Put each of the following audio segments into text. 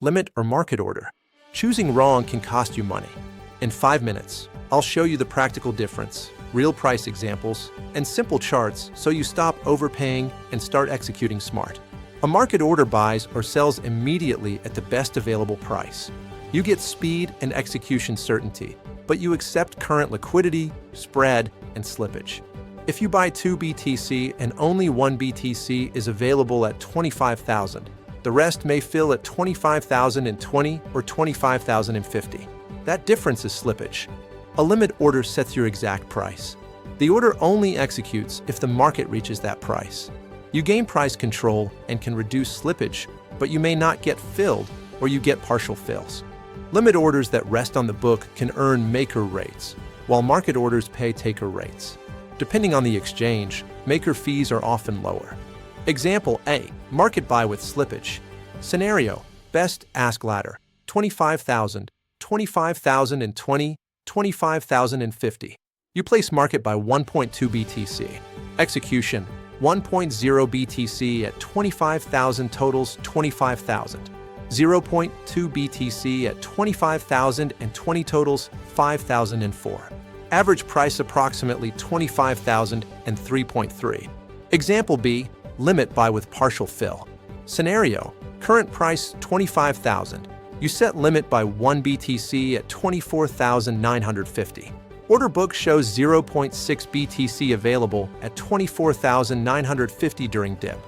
limit or market order. Choosing wrong can cost you money. In 5 minutes, I'll show you the practical difference, real price examples, and simple charts so you stop overpaying and start executing smart. A market order buys or sells immediately at the best available price. You get speed and execution certainty, but you accept current liquidity, spread, and slippage. If you buy 2 BTC and only 1 BTC is available at 25,000, the rest may fill at 25,020 or 25,050. That difference is slippage. A limit order sets your exact price. The order only executes if the market reaches that price. You gain price control and can reduce slippage, but you may not get filled or you get partial fills. Limit orders that rest on the book can earn maker rates, while market orders pay taker rates. Depending on the exchange, maker fees are often lower. Example A, market buy with slippage. Scenario, best ask ladder, 25,000, 25,020, 25,050. You place market by 1.2 BTC. Execution, 1.0 BTC at 25,000 totals 25,000. 0.2 BTC at 25,000 and 20 totals 5,004. Average price approximately 25,000 and 3.3. Example B, limit buy with partial fill. Scenario, current price 25,000. You set limit by 1 BTC at 24,950. Order book shows 0.6 BTC available at 24,950 during dip.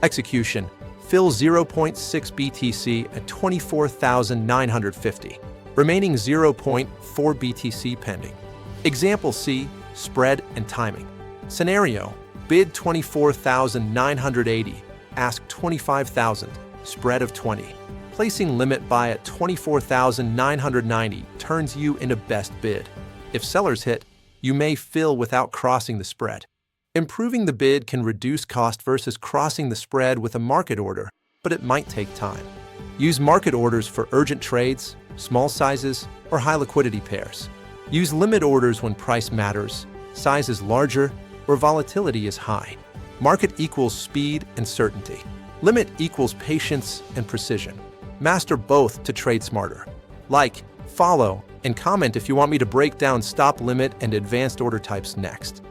Execution, fill 0.6 BTC at 24,950. Remaining 0.4 BTC pending. Example C, spread and timing. Scenario, bid 24,980, ask 25,000, spread of 20. Placing limit buy at 24,990 turns you into best bid. If sellers hit, you may fill without crossing the spread. Improving the bid can reduce cost versus crossing the spread with a market order, but it might take time. Use market orders for urgent trades, small sizes, or high liquidity pairs. Use limit orders when price matters, size is larger, or volatility is high. Market equals speed and certainty. Limit equals patience and precision. Master both to trade smarter. Like, follow, and comment if you want me to break down stop limit and advanced order types next.